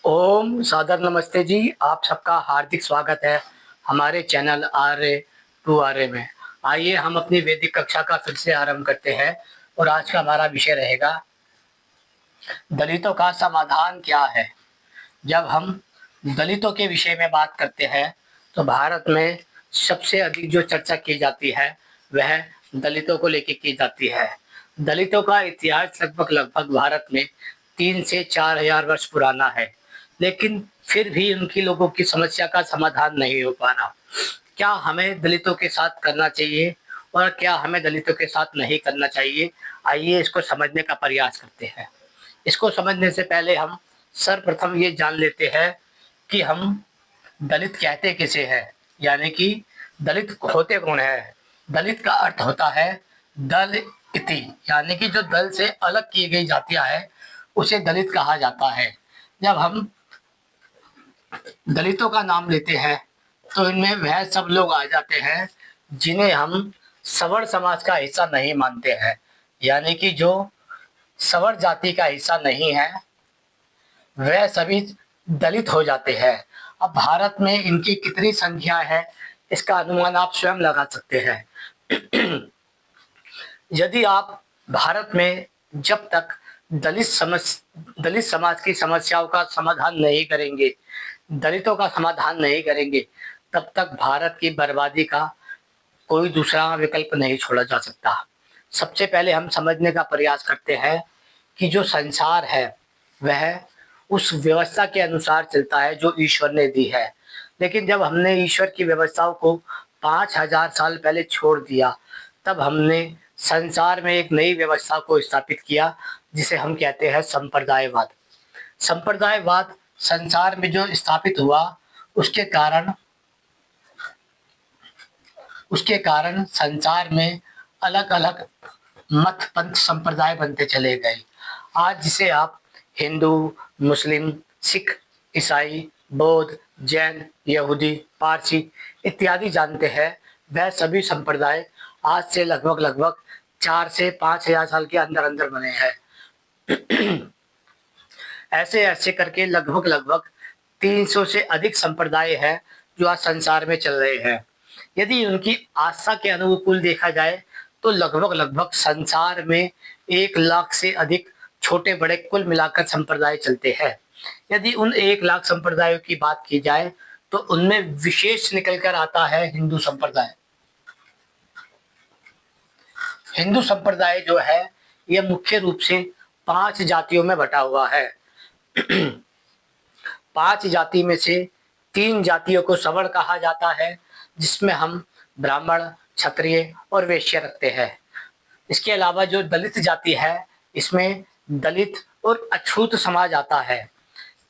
ओम सादर नमस्ते जी। आप सबका हार्दिक स्वागत है हमारे चैनल आर्य में। आइए हम अपनी वैदिक कक्षा का फिर से आरंभ करते हैं और आज का हमारा विषय रहेगा दलितों का समाधान क्या है। जब हम दलितों के विषय में बात करते हैं तो भारत में सबसे अधिक जो चर्चा की जाती है वह दलितों को लेकर की जाती है। दलितों का इतिहास लगभग लगभग भारत में 3 से 4 हजार वर्ष पुराना है, लेकिन फिर भी उनकी लोगों की समस्या का समाधान नहीं हो पा रहा। क्या हमें दलितों के साथ करना चाहिए और क्या हमें दलितों के साथ नहीं करना चाहिए, आइए इसको समझने का प्रयास करते हैं। इसको समझने से पहले हम सर्वप्रथम ये जान लेते हैं कि हम दलित कहते किसे हैं, यानी कि दलित होते कौन है। दलित का अर्थ होता है दल इति, यानी कि जो दल से अलग की गई जातियां है उसे दलित कहा जाता है। जब हम दलितों का नाम लेते हैं तो इनमें वह सब लोग आ जाते हैं जिन्हें हम सवर्ण समाज का हिस्सा नहीं मानते हैं, यानी कि जो सवर्ण जाति का हिस्सा नहीं है वह सभी दलित हो जाते हैं। अब भारत में इनकी कितनी संख्या है इसका अनुमान आप स्वयं लगा सकते हैं। यदि आप भारत में जब तक दलित समाज की समस्याओं का समाधान नहीं करेंगे, दलितों का समाधान नहीं करेंगे, तब तक भारत की बर्बादी का कोई दूसरा विकल्प नहीं छोड़ा जा सकता। सबसे पहले हम समझने का प्रयास करते हैं कि जो संसार है वह उस व्यवस्था के अनुसार चलता है जो ईश्वर ने दी है। लेकिन जब हमने ईश्वर की व्यवस्थाओं को 5,000 साल पहले छोड़ दिया, तब हमने संसार में एक नई व्यवस्था को स्थापित किया जिसे हम कहते हैं संप्रदायवाद। संप्रदायवाद संसार में जो स्थापित हुआ उसके कारण उसके कारण संसार में अलग अलग मत पंथ संप्रदाय बनते चले गए। आज जिसे आप हिंदू, मुस्लिम, सिख, ईसाई, बौद्ध, जैन, यहूदी, पारसी इत्यादि जानते हैं, वह सभी संप्रदाय आज से लगभग लगभग 4 से 5 हजार साल के अंदर अंदर बने हैं। ऐसे ऐसे करके लगभग लगभग 300 से अधिक संप्रदाय हैं जो आज संसार में चल रहे हैं। यदि उनकी आस्था के अनुकूल देखा जाए तो लगभग लगभग संसार में 1 लाख से अधिक छोटे बड़े कुल मिलाकर संप्रदाय चलते हैं। यदि उन 1 लाख संप्रदायों की बात की जाए तो उनमें विशेष निकल कर आता है हिंदू संप्रदाय। हिंदू संप्रदाय जो है यह मुख्य रूप से 5 जातियों में बटा हुआ है। 5 जाति में से 3 जातियों को सवर्ण कहा जाता है, जिसमें हम ब्राह्मण, क्षत्रिय और वैश्य रखते हैं। इसके अलावा जो दलित जाति है इसमें दलित और अछूत समाज आता है।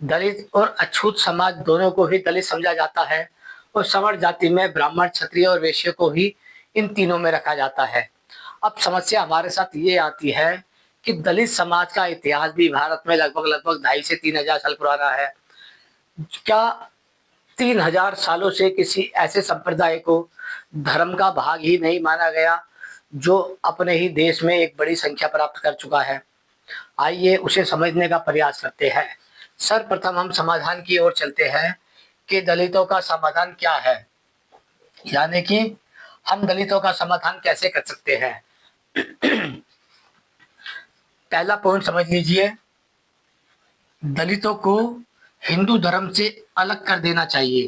दलित और अछूत समाज दोनों को ही दलित समझा जाता है और सवर्ण जाति में ब्राह्मण, क्षत्रिय और वैश्य को ही इन तीनों में रखा जाता है। अब समस्या हमारे साथ ये आती है कि दलित समाज का इतिहास भी भारत में लगभग लगभग 2,500 से 3,000 साल पुराना है। क्या 3,000 सालों से किसी ऐसे संप्रदाय को धर्म का भाग ही नहीं माना गया जो अपने ही देश में एक बड़ी संख्या प्राप्त कर चुका है? आइए उसे समझने का प्रयास करते हैं। सर्वप्रथम हम समाधान की ओर चलते हैं कि दलितों का समाधान क्या है, यानी कि हम दलितों का समाधान कैसे कर सकते हैं। पहला पॉइंट समझ लीजिए, दलितों को हिंदू धर्म से अलग कर देना चाहिए।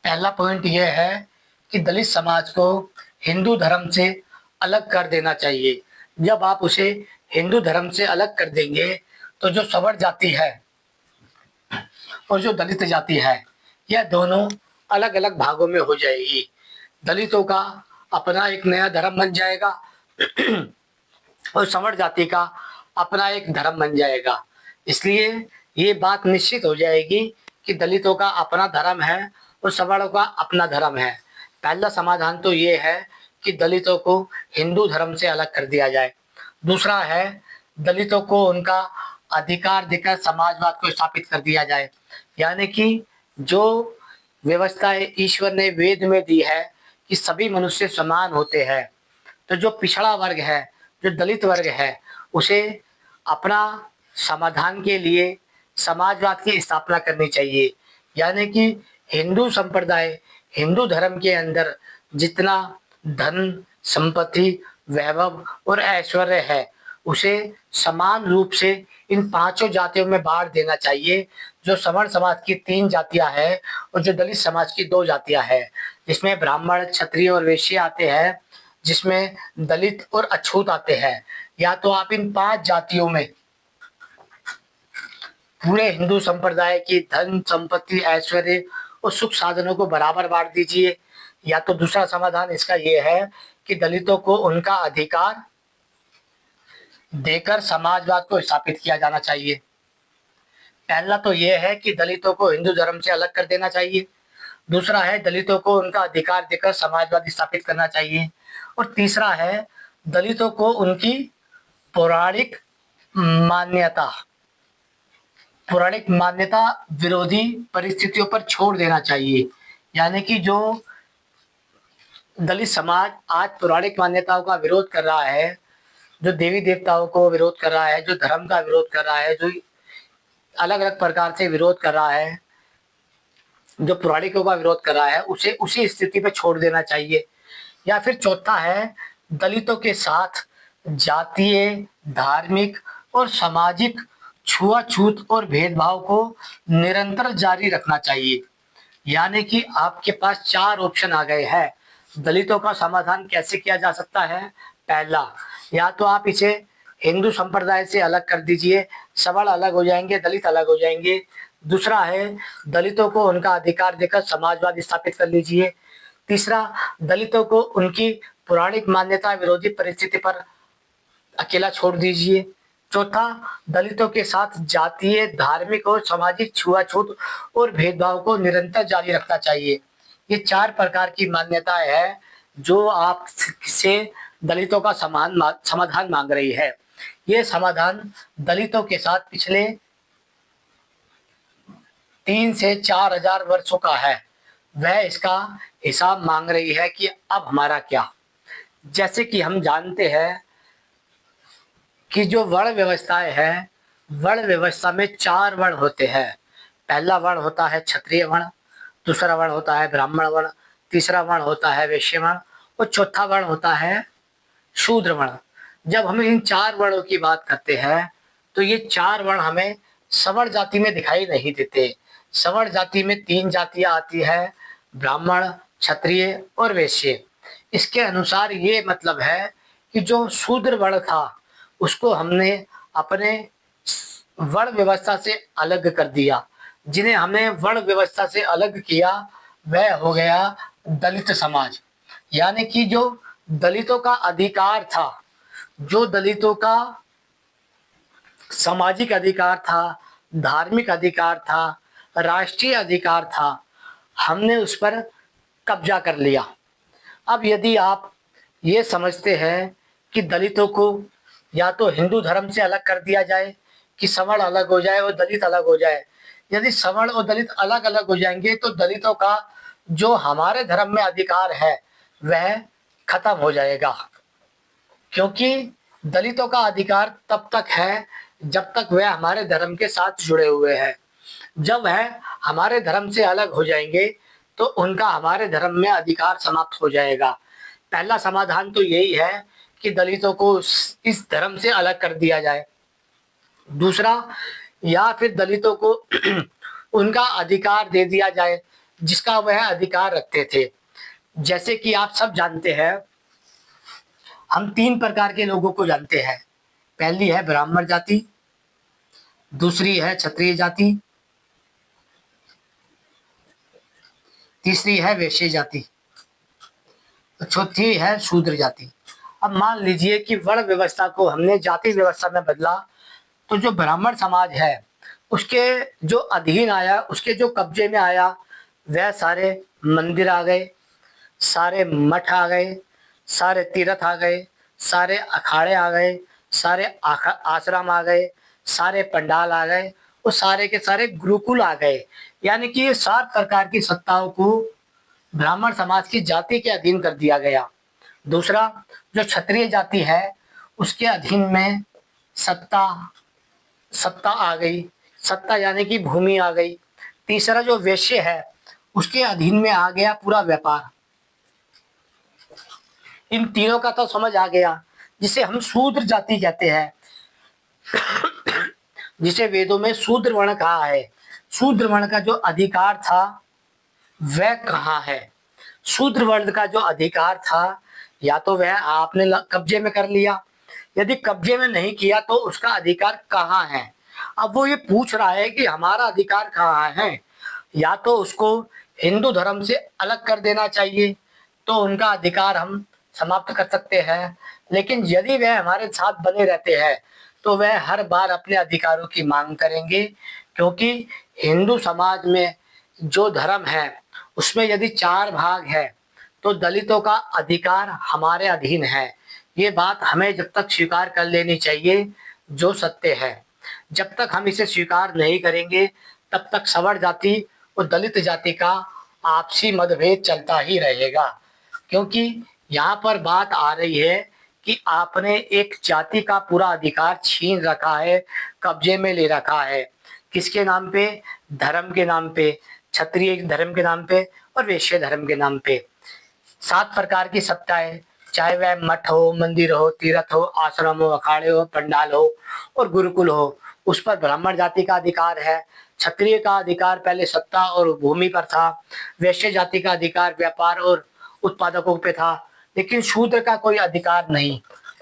पहला पॉइंट यह है कि दलित समाज को हिंदू धर्म से अलग कर देना चाहिए। जब आप उसे हिंदू धर्म से अलग कर देंगे तो जो सवर्ण जाति है और जो दलित जाति है यह दोनों अलग अलग भागों में हो जाएगी। दलितों का अपना एक नया धर्म बन जाएगा और सवर्ण जाति का अपना एक धर्म बन जाएगा। इसलिए ये बात निश्चित हो जाएगी कि दलितों का अपना धर्म है और सवर्णों का अपना धर्म है। पहला समाधान तो ये है कि दलितों को हिंदू धर्म से अलग कर दिया जाए। दूसरा है दलितों को उनका अधिकार देकर समाजवाद को स्थापित कर दिया जाए, यानी कि जो व्यवस्था ईश्वर ने वेद में दी है कि सभी मनुष्य समान होते हैं, तो जो पिछड़ा वर्ग है, जो दलित वर्ग है, उसे अपना समाधान के लिए समाजवाद की स्थापना करनी चाहिए। यानी कि हिंदू संप्रदाय, हिंदू धर्म के अंदर जितना धन, संपत्ति, वैभव और ऐश्वर्य है, उसे समान रूप से इन पांचों जातियों में बांट देना चाहिए। जो सवर्ण समाज की 3 जातियां हैं और जो दलित समाज की 2 जातियां हैं, जिसमें ब्राह्मण, क्षत्रिय और वैश्य आते हैं, जिसमें दलित और अछूत आते हैं। या तो आप इन 5 जातियों में पूरे हिंदू संप्रदाय की धन, संपत्ति, ऐश्वर्य और सुख साधनों को बराबर बांट दीजिए, या तो दूसरा समाधान इसका ये है कि दलितों को उनका अधिकार देकर समाजवाद को स्थापित किया जाना चाहिए। पहला तो यह है कि दलितों को हिंदू धर्म से अलग कर देना चाहिए। दूसरा है दलितों को उनका अधिकार देकर समाजवाद स्थापित करना चाहिए। और तीसरा है दलितों को उनकी पौराणिक मान्यता पौराणिक मान्यता विरोधी परिस्थितियों पर छोड़ देना चाहिए। यानी कि जो दलित समाज आज पौराणिक मान्यताओं का विरोध कर रहा है, जो देवी देवताओं को विरोध कर रहा है, जो धर्म का विरोध कर रहा है, जो अलग अलग प्रकार से विरोध कर रहा है, जो पौराणिकों का विरोध कर रहा है, उसे उसी स्थिति पे छोड़ देना चाहिए। या फिर चौथा है दलितों के साथ जातीय, धार्मिक और सामाजिक छुआछूत और भेदभाव को निरंतर जारी रखना चाहिए। यानी कि आपके पास 4 ऑप्शन आ गए हैं। दलितों का समाधान कैसे किया जा सकता है? पहला, या तो आप इसे हिंदू संप्रदाय से अलग कर दीजिए, सवर्ण अलग हो जाएंगे, दलित अलग हो जाएंगे। दूसरा है दलितों को उनका अधिकार देकर समाजवाद स्थापित कर लीजिए। तीसरा, दलितों को उनकी पौराणिक मान्यता विरोधी परिस्थिति पर अकेला छोड़ दीजिए। चौथा, दलितों के साथ जातीय, धार्मिक और सामाजिक छुआछूत और भेदभाव को निरंतर जारी रखना चाहिए। ये 4 प्रकार की मान्यताएं हैं जो आप से दलितों का समाधान मांग रही है। ये समाधान दलितों के साथ पिछले 3 से 4,000 वर्षों का है। वह इसका हिसाब मांग रही है कि अब हमारा क्या। जैसे कि हम जानते हैं कि जो वर्ण व्यवस्थाएं है, वर्ण व्यवस्था में 4 वर्ण होते हैं। पहला वर्ण होता है क्षत्रिय वर्ण, दूसरा वर्ण होता है ब्राह्मण वर्ण, तीसरा वर्ण होता है वैश्य वर्ण और चौथा वर्ण होता है शूद्र वर्ण। जब हम इन 4 वर्णों की बात करते हैं तो ये 4 वर्ण हमें सवर्ण जाति में दिखाई नहीं देते। सवर्ण जाति में 3 जातियां आती है, ब्राह्मण, क्षत्रिय और वैश्य। इसके अनुसार ये मतलब है कि जो शूद्र वर्ण था उसको हमने अपने वर्ण व्यवस्था से अलग कर दिया। जिन्हें हमने वर्ण व्यवस्था से अलग किया वह हो गया दलित समाज। यानी कि जो दलितों का अधिकार था, जो दलितों का सामाजिक अधिकार था, धार्मिक अधिकार था, राष्ट्रीय अधिकार था, हमने उस पर कब्जा कर लिया। अब यदि आप ये समझते हैं कि दलितों को या तो हिंदू धर्म से अलग कर दिया जाए कि सवर्ण अलग हो जाए और दलित अलग हो जाए, यदि सवर्ण और दलित अलग अलग हो जाएंगे तो दलितों का जो हमारे धर्म में अधिकार है वह खत्म हो जाएगा। क्योंकि दलितों का अधिकार तब तक है जब तक वह हमारे धर्म के साथ जुड़े हुए हैं। जब वह हमारे धर्म से अलग हो जाएंगे तो उनका हमारे धर्म में अधिकार समाप्त हो जाएगा। पहला समाधान तो यही है कि दलितों को इस धर्म से अलग कर दिया जाए। दूसरा, या फिर दलितों को उनका अधिकार दे दिया जाए जिसका वह अधिकार रखते थे। जैसे कि आप सब जानते हैं, हम 3 प्रकार के लोगों को जानते हैं। पहली है ब्राह्मण जाति, दूसरी है क्षत्रिय जाति, तीसरी है वैश्य जाति, चौथी है शूद्र जाति। अब मान लीजिए कि वर्ण व्यवस्था को हमने जाति व्यवस्था में बदला तो जो ब्राह्मण समाज है उसके जो अधीन आया, उसके जो कब्जे में आया, वह सारे मंदिर आ गए, सारे मठ आ गए, सारे तीर्थ आ गए, सारे अखाड़े आ गए, सारे आश्रम आ गए, सारे पंडाल आ गए और सारे के सारे गुरुकुल आ गए। यानी कि ये 7 प्रकार की सत्ताओं को ब्राह्मण समाज की जाति के अधीन कर दिया गया। दूसरा, जो क्षत्रिय जाति है उसके अधीन में सत्ता सत्ता आ गई, सत्ता यानी कि भूमि आ गई। तीसरा जो वैश्य है उसके अधीन में आ गया पूरा व्यापार। इन तीनों का तो समझ आ गया, जिसे हम शूद्र जाति कहते हैं, जिसे वेदों में शूद्र वर्ण कहा है। शूद्र वर्ण का जो अधिकार था वह कहाँ है? शूद्र वर्ण का जो अधिकार था या तो वह आपने कब्जे में कर लिया, यदि कब्जे में नहीं किया तो उसका अधिकार कहाँ है? अब वो ये पूछ रहा है कि हमारा अधिकार कहाँ है। या तो उसको हिंदू धर्म से अलग कर देना चाहिए तो उनका अधिकार हम समाप्त कर सकते हैं, लेकिन यदि वह हमारे साथ बने रहते हैं तो वह हर बार अपने अधिकारों की मांग करेंगे, क्योंकि हिंदू समाज में जो धर्म है उसमें यदि 4 भाग है तो दलितों का अधिकार हमारे अधीन है। ये बात हमें जब तक स्वीकार कर लेनी चाहिए जो सत्य है। जब तक हम इसे स्वीकार नहीं करेंगे तब तक सवर्ण जाति और दलित जाति का आपसी मतभेद चलता ही रहेगा, क्योंकि यहाँ पर बात आ रही है कि आपने एक जाति का पूरा अधिकार छीन रखा है, कब्जे में ले रखा है। किसके नाम पे? धर्म के नाम पे, क्षत्रिय धर्म के नाम पे और वैश्य धर्म के नाम पे। 7 प्रकार की सत्ताएं, चाहे वह मठ हो, मंदिर हो, तीर्थ हो, आश्रम हो, अखाड़े हो, पंडाल हो और गुरुकुल हो, उस पर ब्राह्मण जाति का अधिकार है। क्षत्रिय का अधिकार पहले सत्ता और भूमि पर था। वैश्य जाति का अधिकार व्यापार और उत्पादकों पे था, लेकिन शूद्र का कोई अधिकार नहीं।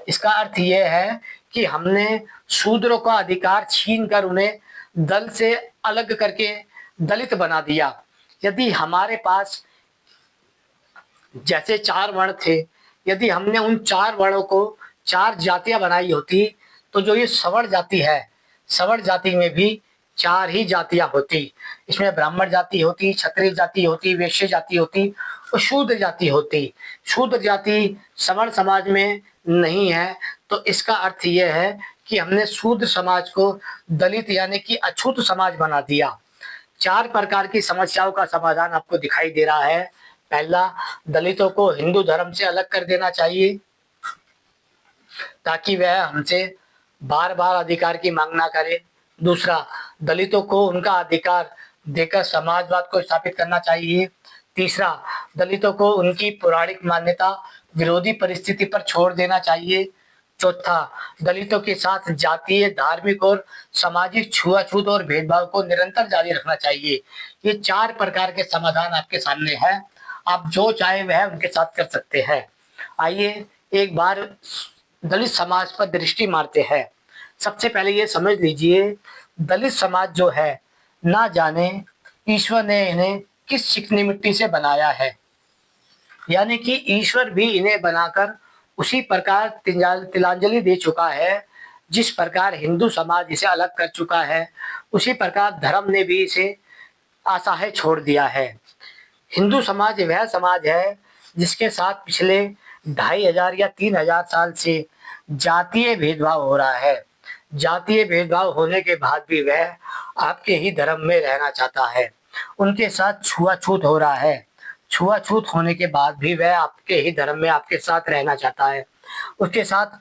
इसका अर्थ यह है कि हमने शूद्रों का अधिकार छीन कर उन्हें दल से अलग करके दलित बना दिया। यदि हमारे पास जैसे 4 वर्ण थे, यदि हमने उन 4 वर्णों को 4 जातियां बनाई होती तो जो ये सवर्ण जाति है, सवर्ण जाति में भी 4 ही जातियां होती। इसमें ब्राह्मण जाति होती, क्षत्रिय जाति होती, वैश्य जाति होती और शूद्र जाति होती। शूद्र जाति सवर्ण समाज में नहीं है, तो इसका अर्थ यह है कि हमने शूद्र समाज को दलित यानी कि अछूत समाज बना दिया। 4 प्रकार की समस्याओं का समाधान आपको दिखाई दे रहा है। पहला, दलितों को हिंदू धर्म से अलग कर देना चाहिए ताकि वह हमसे बार बार अधिकार की मांग ना करे। दूसरा, दलितों को उनका अधिकार देकर समाजवाद को स्थापित करना चाहिए। तीसरा, दलितों को उनकी पौराणिक मान्यता विरोधी परिस्थिति पर छोड़ देना चाहिए। चौथा, दलितों के साथ जातीय, धार्मिक और सामाजिक छुआछूत और भेदभाव को निरंतर जारी रखना चाहिए। ये 4 प्रकार के समाधान आपके सामने है, आप जो चाहे वह उनके साथ कर सकते हैं। आइए एक बार दलित समाज पर दृष्टि मारते हैं। सबसे पहले ये समझ लीजिए, दलित समाज जो है, ना जाने ईश्वर ने इन्हें किस चिकनी मिट्टी से बनाया है, यानी कि ईश्वर भी इन्हें बनाकर उसी प्रकार तिलांजलि दे चुका है। जिस प्रकार हिंदू समाज इसे अलग कर चुका है, उसी प्रकार धर्म ने भी इसे असहाय छोड़ दिया है। हिंदू समाज वह समाज है जिसके साथ पिछले 2500 या 3000 साल से जातीय भेदभाव हो रहा है। जातीय भेदभाव होने के बाद भी वह आपके ही धर्म में रहना चाहता है। उनके साथ छुआछूत हो रहा है, छुआछूत होने के बाद भी वह आपके ही धर्म में आपके साथ रहना चाहता है। उसके साथ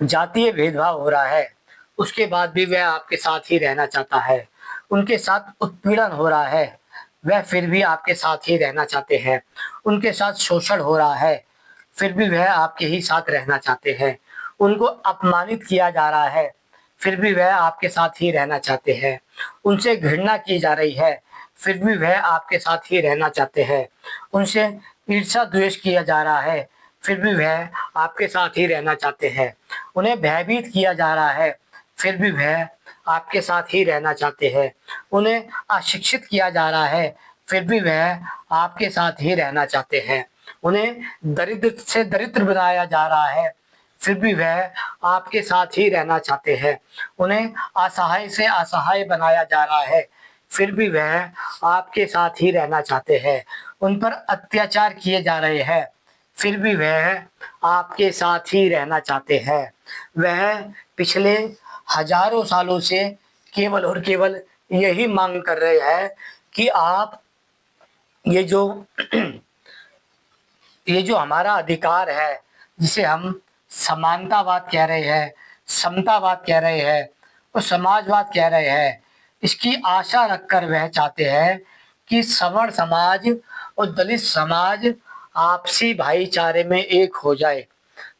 जातीय भेदभाव हो रहा है, उसके बाद भी वह आपके साथ ही रहना चाहता है। उनके साथ उत्पीड़न हो रहा है, वह फिर भी आपके साथ ही रहना चाहते हैं। उनके साथ शोषण हो रहा है, फिर भी वह आपके ही साथ रहना चाहते हैं। उनको अपमानित किया जा रहा है, फिर भी वह आपके साथ ही रहना चाहते हैं। उनसे घृणा की जा रही है, फिर भी वह आपके साथ ही रहना चाहते हैं। उनसे ईर्ष्या द्वेष किया जा रहा है, फिर भी वह आपके साथ ही रहना चाहते हैं। उन्हें भयभीत किया जा रहा है, फिर भी वह आपके साथ ही रहना चाहते हैं। उन्हें अशिक्षित किया जा रहा है, फिर भी वह आपके साथ ही रहना चाहते हैं। उन्हें दरिद्र से दरिद्र बनाया जा रहा है, फिर भी वह आपके साथ ही रहना चाहते हैं। उन्हें असहाय से असहाय बनाया जा रहा है, फिर भी वह आपके साथ ही रहना चाहते हैं। उन पर अत्याचार किए जा रहे हैं, फिर भी वह आपके साथ ही रहना चाहते हैं। वह पिछले हजारों सालों से केवल और केवल यही मांग कर रहे हैं कि आप ये जो ये जो हमारा अधिकार है, जिसे हम समानतावाद कह रहे हैं, समतावाद कह रहे हैं, और समाजवाद कह रहे हैं। इसकी आशा रखकर वह चाहते हैं कि सवर्ण समाज और दलित समाज आपसी भाईचारे में एक हो जाए,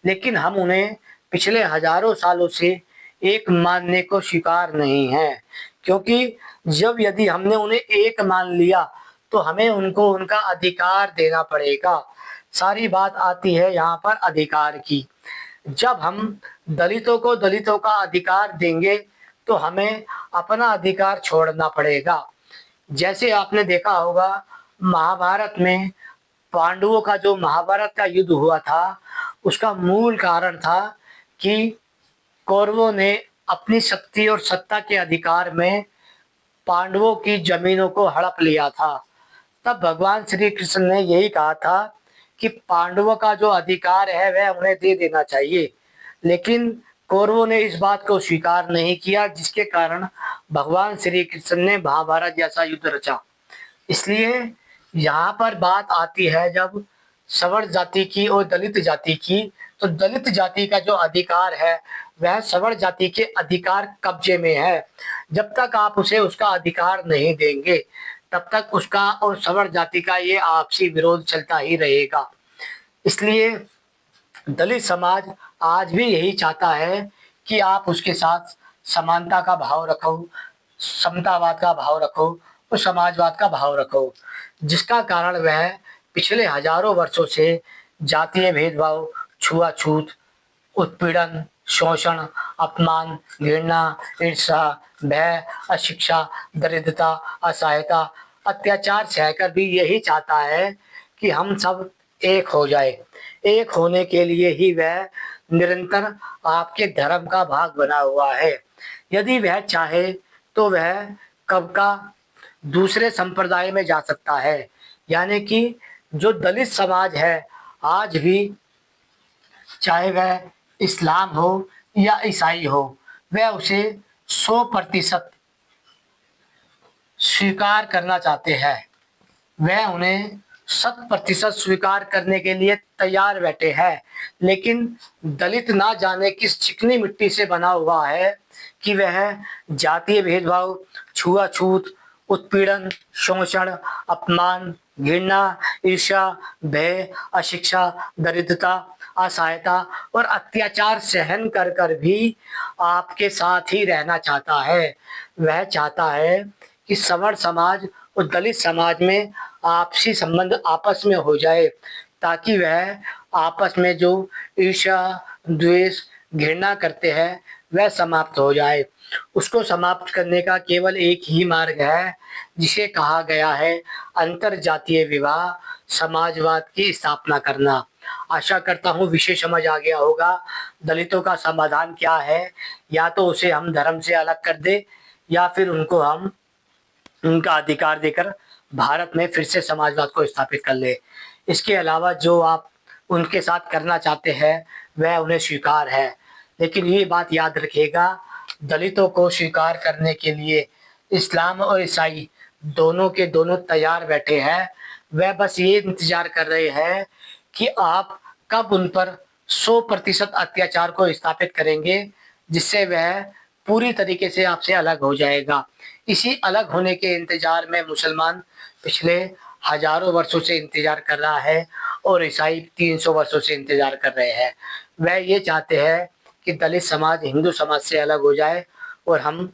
लेकिन हम उन्हें पिछले हजारों सालों से एक मानने को स्वीकार नहीं है, क्योंकि जब यदि हमने उन्हें एक मान लिया तो हमें उनको उनका अधिकार देना पड़ेगा। सारी बात आती है यहाँ पर अधिकार की। जब हम दलितों को दलितों का अधिकार देंगे तो हमें अपना अधिकार छोड़ना पड़ेगा। जैसे आपने देखा होगा महाभारत में पांडवों का जो महाभारत का युद्ध हुआ था, उसका मूल कारण था कि कौरवों ने अपनी शक्ति और सत्ता के अधिकार में पांडवों की जमीनों को हड़प लिया था। तब भगवान श्री कृष्ण ने यही कहा था कि पांडवों का जो अधिकार है वह उन्हें दे देना चाहिए, लेकिन कौरवों ने इस बात को स्वीकार नहीं किया, जिसके कारण भगवान श्री कृष्ण ने महाभारत जैसा युद्ध रचा। इसलिए यहाँ पर बात आती है जब सवर्ण जाति की और दलित जाति की, तो दलित जाति का जो अधिकार है वह सवर्ण जाति के अधिकार कब्जे में है। जब तक आप उसे उसका अधिकार नहीं देंगे तब तक उसका और सवर्ण जाति का ये आपसी विरोध चलता ही रहेगा। इसलिए दलित समाज आज भी यही चाहता है कि आप उसके साथ समानता का भाव रखो, समतावाद का भाव रखो और समाजवाद का भाव रखो, जिसका कारण वह पिछले हजारों वर्षों से जातीय भेदभाव, छुआछूत, उत्पीड़न, शोषण, अपमान, घृणा, ईर्ष्या, भय, अशिक्षा, दरिद्रता, असहायता, अत्याचार सहकर भी यही चाहता है कि हम सब एक हो जाए। एक होने के लिए ही वह निरंतर आपके धर्म का भाग बना हुआ है। यदि वह चाहे तो वह कब का दूसरे संप्रदाय में जा सकता है। यानी कि जो दलित समाज है आज भी, चाहे वह इस्लाम हो या ईसाई हो, वह उसे 100% स्वीकार करना चाहते हैं। वह उन्हें 100% स्वीकार करने के लिए तैयार बैठे हैं, लेकिन दलित ना जाने किस चिकनी मिट्टी से बना हुआ है कि वह जातीय भेदभाव, छुआछूत, उत्पीड़न, शोषण, अपमान, घृणा, ईर्ष्या, भय, अशिक्षा, दरिद्रता, असहायता और अत्याचार सहन कर कर भी आपके साथ ही रहना चाहता है। वह चाहता है कि सवर्ण समाज और दलित समाज में आपसी संबंध आपस में हो जाए, ताकि वह आपस में जो ईर्ष्या, द्वेष, घृणा करते हैं वह समाप्त हो जाए। उसको समाप्त करने का केवल एक ही मार्ग है, जिसे कहा गया है अंतर जातीय विवाह, समाजवाद की स्थापना करना। आशा करता हूँ विषय समझ आ गया होगा। दलितों का समाधान क्या है? या तो उसे हम धर्म से अलग कर दे, या फिर उनको हम उनका अधिकार देकर भारत में फिर से समाजवाद को स्थापित कर ले। इसके अलावा जो आप उनके साथ करना चाहते हैं वह उन्हें स्वीकार है, लेकिन ये बात याद रखिएगा, दलितों को स्वीकार करने के लिए इस्लाम और ईसाई दोनों के दोनों तैयार बैठे हैं। वह बस ये इंतजार कर रहे हैं कि आप कब उन पर 100% अत्याचार को स्थापित करेंगे, जिससे वह पूरी तरीके से आपसे अलग हो जाएगा। इसी अलग होने के इंतजार में मुसलमान पिछले हजारों वर्षों से इंतजार कर रहा है और ईसाई 300 वर्षों से इंतजार कर रहे हैं। वह ये चाहते हैं कि दलित समाज हिंदू समाज से अलग हो जाए और हम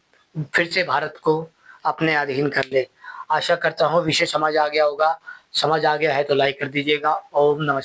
फिर से भारत को अपने अधीन कर ले। आशा करता हूँ विषय समझ आ गया होगा। समझ आ गया है तो लाइक कर दीजिएगा। ओम नमः।